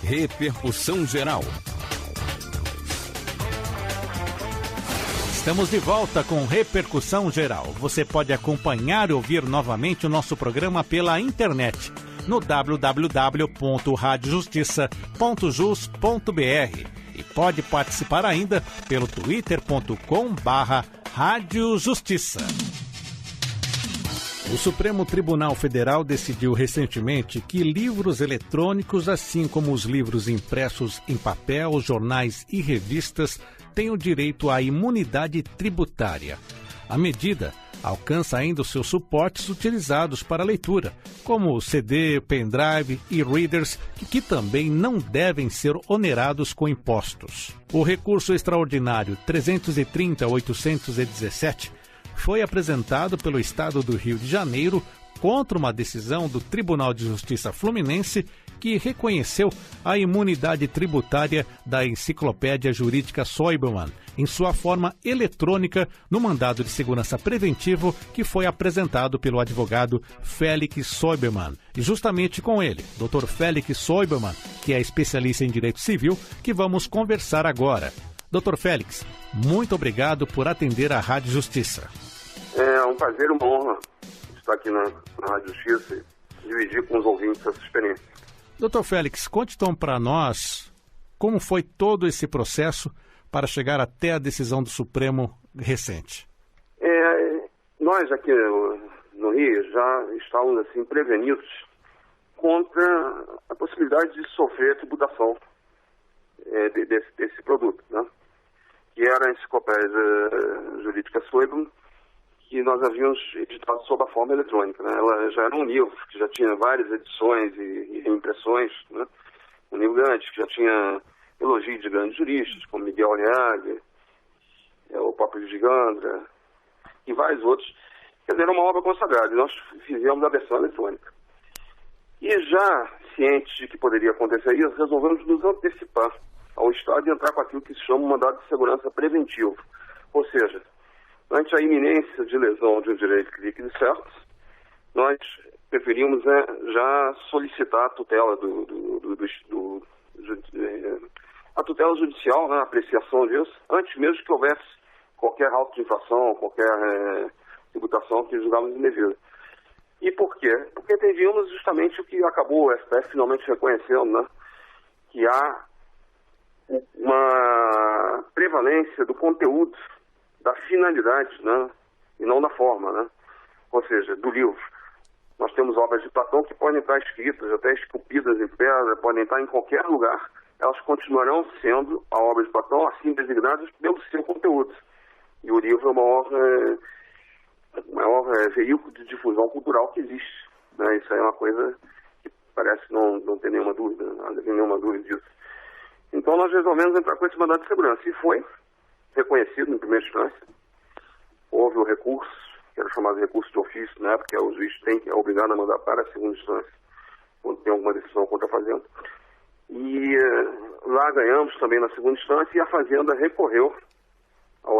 Repercussão Geral. Estamos de volta com Repercussão Geral. Você pode acompanhar e ouvir novamente o nosso programa pela internet no www.radiojustiça.jus.br e pode participar ainda pelo twitter.com/radiojustiça. O Supremo Tribunal Federal decidiu recentemente que livros eletrônicos, assim como os livros impressos em papel, jornais e revistas, têm o direito à imunidade tributária. A medida alcança ainda os seus suportes utilizados para leitura, como CD, pendrive e readers, que também não devem ser onerados com impostos. O recurso extraordinário 330.817 foi apresentado pelo Estado do Rio de Janeiro contra uma decisão do Tribunal de Justiça Fluminense que reconheceu a imunidade tributária da Enciclopédia Jurídica Soibelman em sua forma eletrônica no mandado de segurança preventivo que foi apresentado pelo advogado Félix Soibelman. E justamente com ele, Dr. Félix Soibelman, que é especialista em direito civil, que vamos conversar agora. Dr. Félix, muito obrigado por atender à Rádio Justiça. É um prazer e uma honra estar aqui na Rádio Justiça e dividir com os ouvintes essa experiência. Dr. Félix, conte então para nós como foi todo esse processo para chegar até a decisão do Supremo recente. Nós aqui no Rio já estávamos assim, prevenidos contra a possibilidade de sofrer tributação desse produto, né? Que era a Enciclopédia Jurídica Soibelman, que nós havíamos editado sob a forma eletrônica, né? Ela já era um livro que já tinha várias edições e reimpressões, né? Um livro grande, que já tinha elogios de grandes juristas, como Miguel Aliaga, o próprio Gigandra, e vários outros. Quer dizer, era uma obra consagrada, e nós fizemos a versão eletrônica. E já cientes de que poderia acontecer isso, resolvemos nos antecipar ao Estado e entrar com aquilo que se chama um mandado de segurança preventivo. Ou seja, ante a iminência de lesão de um direito líquido e certo, nós preferimos já solicitar a tutela a tutela judicial, né, a apreciação disso, antes mesmo que houvesse qualquer auto de infração, qualquer tributação que julgávamos indevida. E por quê? Porque entendíamos justamente o que acabou o STF finalmente reconhecendo, né, que há uma prevalência do conteúdo, da finalidade, né, e não da forma, né? Ou seja, do livro. Nós temos obras de Platão que podem estar escritas, até esculpidas em pedra, podem estar em qualquer lugar, elas continuarão sendo a obra de Platão, assim designadas pelo seu conteúdo. E o livro é o maior veículo de difusão cultural que existe, né? Isso aí é uma coisa que parece não ter nenhuma dúvida, não tem nenhuma dúvida disso. Então nós resolvemos entrar com esse mandado de segurança, e foi reconhecido em primeira instância. Houve o recurso, que era chamado recurso de ofício, na época, o juiz é obrigado a mandar para a segunda instância, quando tem alguma decisão contra a Fazenda. E lá ganhamos também na segunda instância, e a Fazenda recorreu ao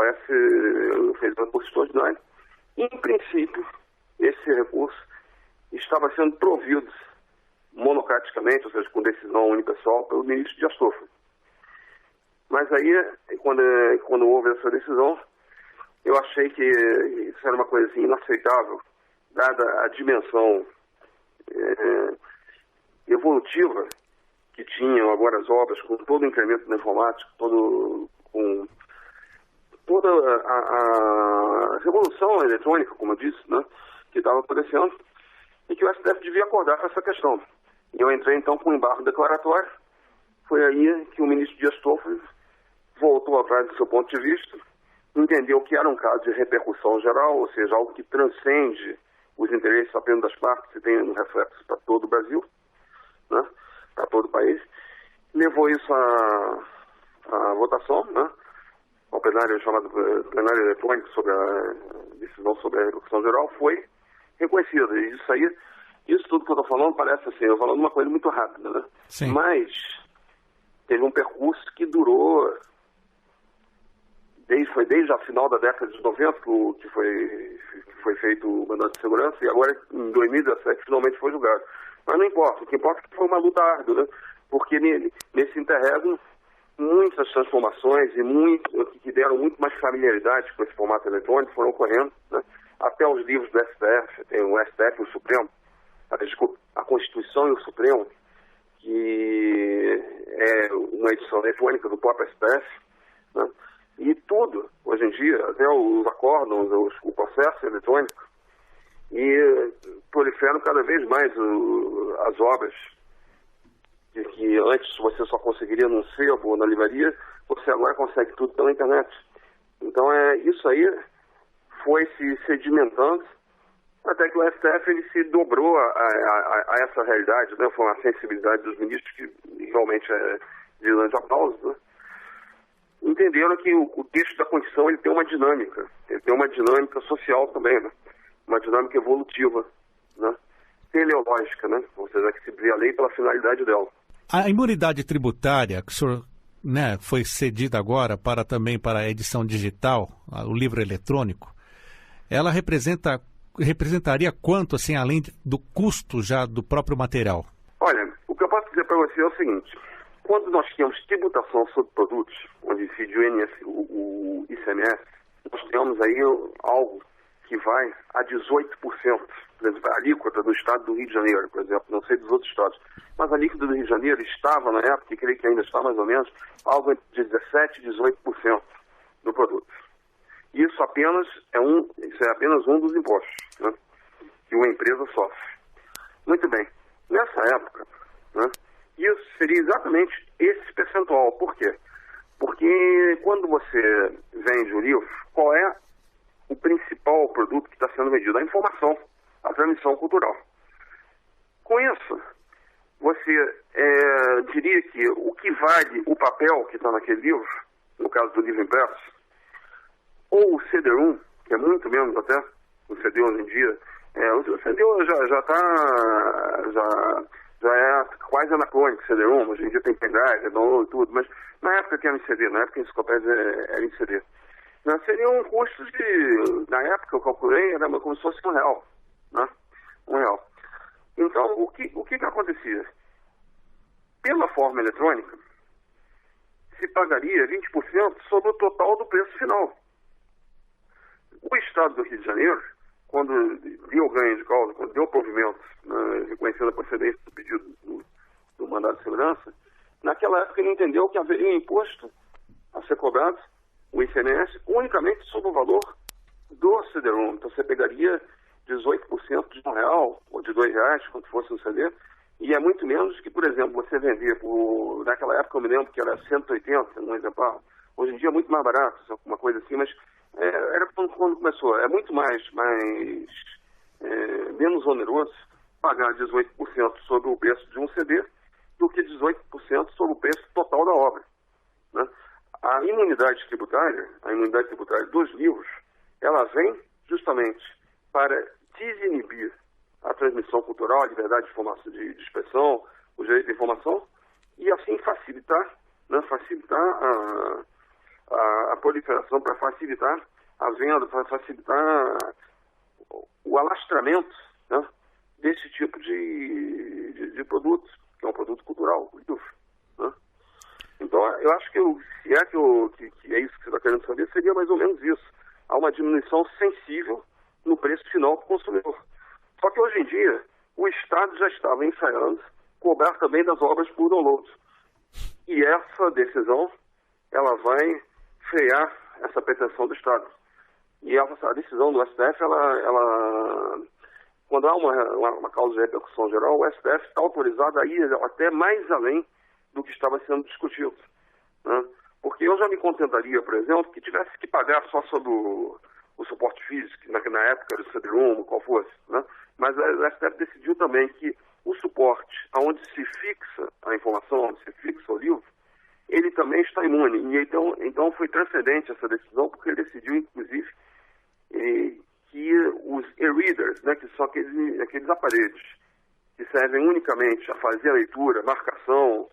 fez um recurso extraordinário. E, em princípio, esse recurso estava sendo provido monocraticamente, ou seja, com decisão unipessoal, pelo ministro Dias Toffoli. Mas aí, quando houve essa decisão, eu achei que isso era uma coisa assim, inaceitável, dada a dimensão evolutiva que tinham agora as obras, com todo o incremento da informática, com toda a revolução eletrônica, como eu disse, né, que estava acontecendo, e que o STF devia acordar com essa questão. E eu entrei então com um embargo declaratório. Foi aí que o ministro Dias Toffoli voltou atrás do seu ponto de vista, entendeu que era um caso de repercussão geral, ou seja, algo que transcende os interesses apenas das partes e tem um reflexo para todo o Brasil, né, para todo o país. Levou isso à votação, né, ao plenário chamado plenário eletrônico sobre a decisão sobre a repercussão geral, foi reconhecido. E isso tudo que eu estou falando parece assim, eu falando uma coisa muito rápida, né? Sim. Mas teve um percurso que durou desde a final da década de 90 que foi feito o mandado de segurança, e agora em 2017 finalmente foi julgado. Mas não importa, o que importa é que foi uma luta árdua, né? porque nesse interregno, muitas transformações e que deram muito mais familiaridade com esse formato eletrônico foram ocorrendo, né? Até os livros do STF, tem o STF e o Supremo, a Constituição e o Supremo, que é uma edição eletrônica do próprio STF, né? E tudo, hoje em dia, até os acórdãos, o processo eletrônico, e proliferam cada vez mais as obras que antes você só conseguiria num sebo ou na livraria, você agora consegue tudo pela internet. Então isso aí foi se sedimentando até que o STF ele se dobrou a essa realidade, né? Foi uma sensibilidade dos ministros que realmente é de grande aplauso, né? Entenderam que o texto da Constituição ele tem uma dinâmica, social também, né? Uma dinâmica evolutiva, né? Teleológica, né? Ou seja, que se vê a lei pela finalidade dela. A imunidade tributária, que o senhor, né, foi cedida agora também para a edição digital, o livro eletrônico, ela representaria quanto, assim, além do custo já do próprio material? Olha, o que eu posso dizer para você é o seguinte: quando nós tínhamos tributação sobre produtos, onde incide o ICMS, nós temos aí algo que vai a 18%. Por exemplo, a alíquota do estado do Rio de Janeiro, por exemplo, não sei dos outros estados, mas a alíquota do Rio de Janeiro estava na época, e creio que ainda está mais ou menos, algo entre 17% e 18% do produto. Isso é apenas um dos impostos, né, que uma empresa sofre. Muito bem. Nessa época, né, isso seria exatamente esse percentual. Por quê? Porque quando você vende o livro, qual é o principal produto que está sendo vendido? A informação, a transmissão cultural. Com isso, você diria que o que vale o papel que está naquele livro, no caso do livro impresso, ou o CD-ROM, que é muito menos até, o CD hoje em dia, o CD já é quase anacrônico, o CD-ROM, hoje em dia tem pendrive, download e tudo, mas na época que era em CD, na época a enciclopédia era em CD. Seriam custos de, na época eu calculei, era como se fosse R$1, né? R$1. Então, o que acontecia? Pela forma eletrônica, se pagaria 20% sobre o total do preço final. O Estado do Rio de Janeiro, quando deu ganho de causa, quando deu provimento, né, reconhecendo a procedência do pedido do mandado de segurança, naquela época ele entendeu que haveria um imposto a ser cobrado, o ICMS, unicamente sobre o valor do CD-ROM. Então você pegaria 18% de R$1 ou de R$2, quanto fosse no CD, e é muito menos que, por exemplo, você vender naquela época eu me lembro que era 180, um exemplar. Hoje em dia é muito mais barato, uma coisa assim, mas era quando começou. É muito menos oneroso pagar 18% sobre o preço de um CD do que 18% sobre o preço total da obra, né? A imunidade tributária dos livros, ela vem justamente para desinibir a transmissão cultural, a liberdade de informação, de expressão, o direito de informação, e assim facilitar a proliferação, para facilitar a venda, para facilitar o alastramento, né, desse tipo de produto, que é um produto cultural, o livro, né? Então, eu acho que se é que é isso que você está querendo saber, seria mais ou menos isso. Há uma diminuição sensível no preço final para o consumidor. Só que hoje em dia, o Estado já estava ensaiando cobrar também das obras por download. E essa decisão, ela vai frear essa pretensão do Estado. E a decisão do STF, quando há uma causa de repercussão geral, o STF está autorizado a ir até mais além do que estava sendo discutido, né? Porque eu já me contentaria, por exemplo, que tivesse que pagar só sobre o suporte físico, que na época era o CD-ROM, qual fosse, né? Mas o STF decidiu também que o suporte, onde se fixa a informação, onde se fixa o livro, ele também está imune. E então foi transcendente essa decisão, porque ele decidiu, inclusive, que os e-readers, né, que são aqueles aparelhos que servem unicamente a fazer a leitura, marcação,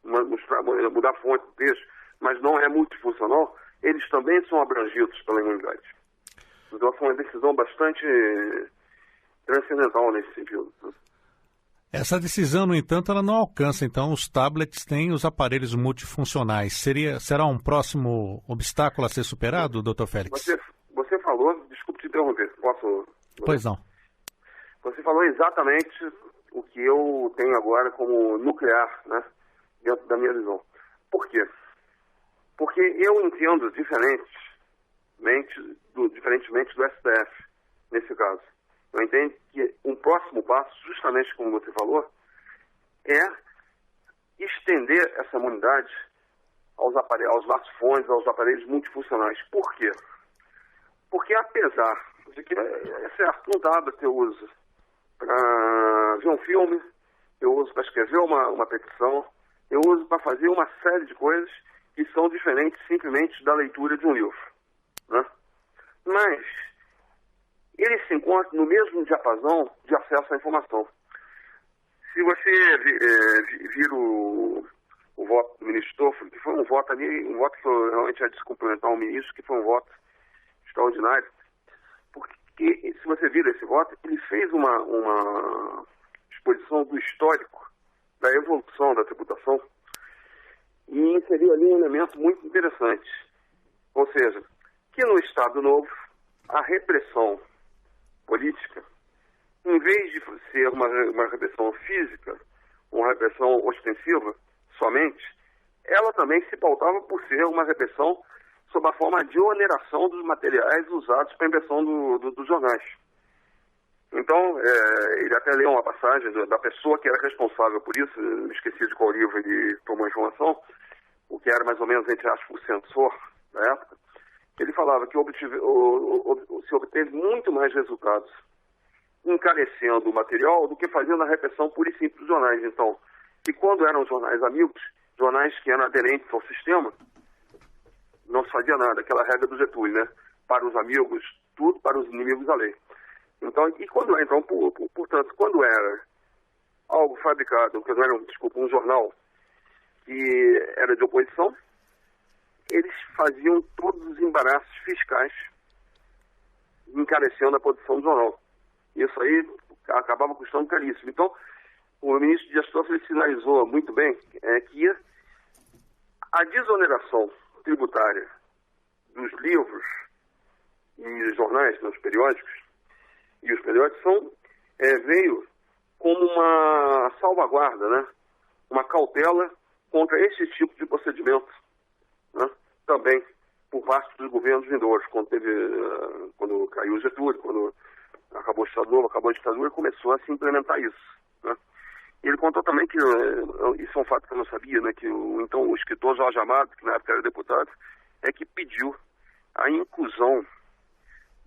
mudar a fonte do texto, mas não é multifuncional, eles também são abrangidos pela imunidade. Então foi uma decisão bastante transcendental nesse sentido. Essa decisão, no entanto, ela não alcança, então, os tablets têm os aparelhos multifuncionais. Será um próximo obstáculo a ser superado, doutor Félix? Você falou, desculpe te interromper, posso? Pois não. Você falou exatamente o que eu tenho agora como nuclear, né, dentro da minha visão. Por quê? Porque eu entendo diferentemente do STF, nesse caso. Eu entendo que um próximo passo, justamente como você falou, é estender essa imunidade aos smartphones, aos aparelhos multifuncionais. Por quê? Porque apesar de que, é certo, um tablet eu uso para ver um filme, eu uso para escrever uma petição, eu uso para fazer uma série de coisas que são diferentes simplesmente da leitura de um livro, né? Mas eles se encontram no mesmo diapasão de acesso à informação. Se você vir o voto do ministro Toffoli, que foi um voto que eu realmente ia descumprimentar o ministro, que foi um voto extraordinário, porque se você vir esse voto, ele fez uma exposição do histórico da evolução da tributação e inseriu ali um elemento muito interessante. Ou seja, que no Estado Novo, a repressão política, em vez de ser uma repressão física, uma repressão ostensiva somente, ela também se pautava por ser uma repressão sob a forma de oneração dos materiais usados para a impressão dos jornais. Então, ele até leu uma passagem da pessoa que era responsável por isso, eu esqueci de qual livro ele tomou a informação, o que era mais ou menos, entre aspas, o censor da época. Ele falava que se obteve muito mais resultados encarecendo o material do que fazendo a repressão pura e simples dos jornais. Então, que quando eram jornais amigos, jornais que eram aderentes ao sistema, não se fazia nada, aquela regra do Getúlio, né? Para os amigos, tudo, para os inimigos, a lei. Então, portanto, quando era algo fabricado, quando era um jornal que era de oposição, eles faziam todos os embaraços fiscais encarecendo a produção do jornal. Isso aí acabava custando caríssimo. Então, o ministro Dias Toffoli sinalizou muito bem que a desoneração tributária dos livros e jornais, nos periódicos, e os periódicos veio como uma salvaguarda, né? Uma cautela contra esse tipo de procedimento, né? Também por parte dos governos vindouros, quando caiu o Getúlio, quando acabou o Estado Novo, acabou a ditadura, começou a se implementar isso, né? E ele contou também que, isso é um fato que eu não sabia, né, que o escritor Jorge Amado, que na época era deputado, que pediu a inclusão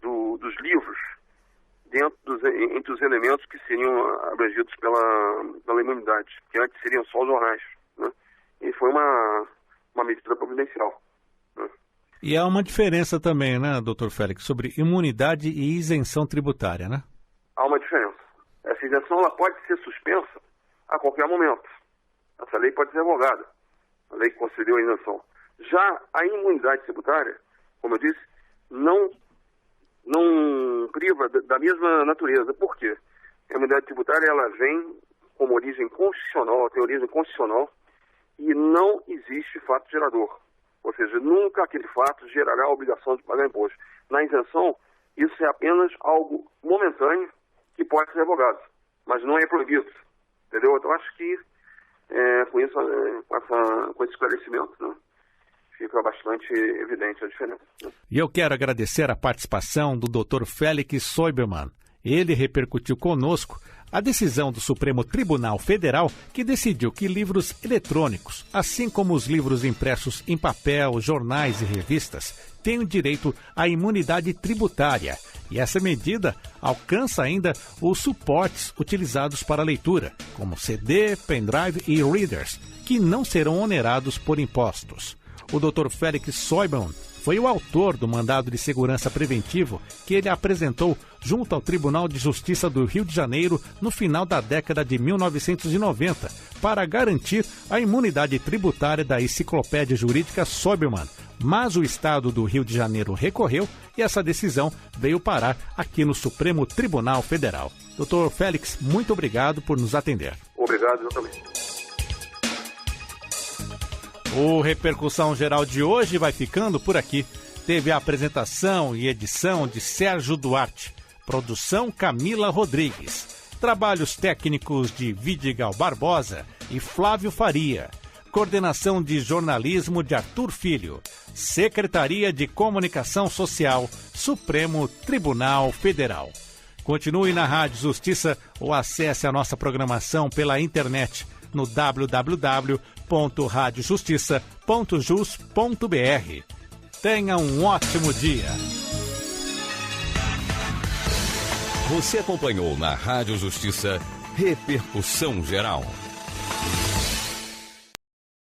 dos livros entre os elementos que seriam abrangidos pela imunidade, que antes seriam só os jornais, né? E foi uma medida providencial, né? E há uma diferença também, né, doutor Félix, sobre imunidade e isenção tributária, né? Há uma diferença. Essa isenção ela pode ser suspensa a qualquer momento. Essa lei pode ser revogada, a lei que concedeu a isenção. Já a imunidade tributária, como eu disse, não priva da mesma natureza. Por quê? A imunidade tributária ela vem como origem constitucional, tem origem constitucional, e não existe fato gerador. Ou seja, nunca aquele fato gerará a obrigação de pagar imposto. Na isenção, isso é apenas algo momentâneo que pode ser revogado, mas não é proibido. Entendeu? Então, acho que com esse esclarecimento, né, fica bastante evidente a diferença, né? E eu quero agradecer a participação do Dr. Félix Soiberman. Ele repercutiu conosco a decisão do Supremo Tribunal Federal que decidiu que livros eletrônicos, assim como os livros impressos em papel, jornais e revistas, têm o direito à imunidade tributária. E essa medida alcança ainda os suportes utilizados para leitura, como CD, pendrive e readers, que não serão onerados por impostos. O Dr. Félix Soiberman foi o autor do mandado de segurança preventivo que ele apresentou junto ao Tribunal de Justiça do Rio de Janeiro no final da década de 1990 para garantir a imunidade tributária da enciclopédia jurídica Soiberman mas o Estado do Rio de Janeiro recorreu e essa decisão veio parar aqui no Supremo Tribunal Federal. Doutor Félix, muito obrigado por nos atender. Obrigado, eu também. O Repercussão Geral de hoje vai ficando por aqui. Teve a apresentação e edição de Sérgio Duarte, produção Camila Rodrigues, trabalhos técnicos de Vidigal Barbosa e Flávio Faria, coordenação de jornalismo de Arthur Filho, Secretaria de Comunicação Social, Supremo Tribunal Federal. Continue na Rádio Justiça ou acesse a nossa programação pela internet no www.radiojustiça.jus.br. Tenha um ótimo dia. Você acompanhou na Rádio Justiça Repercussão Geral.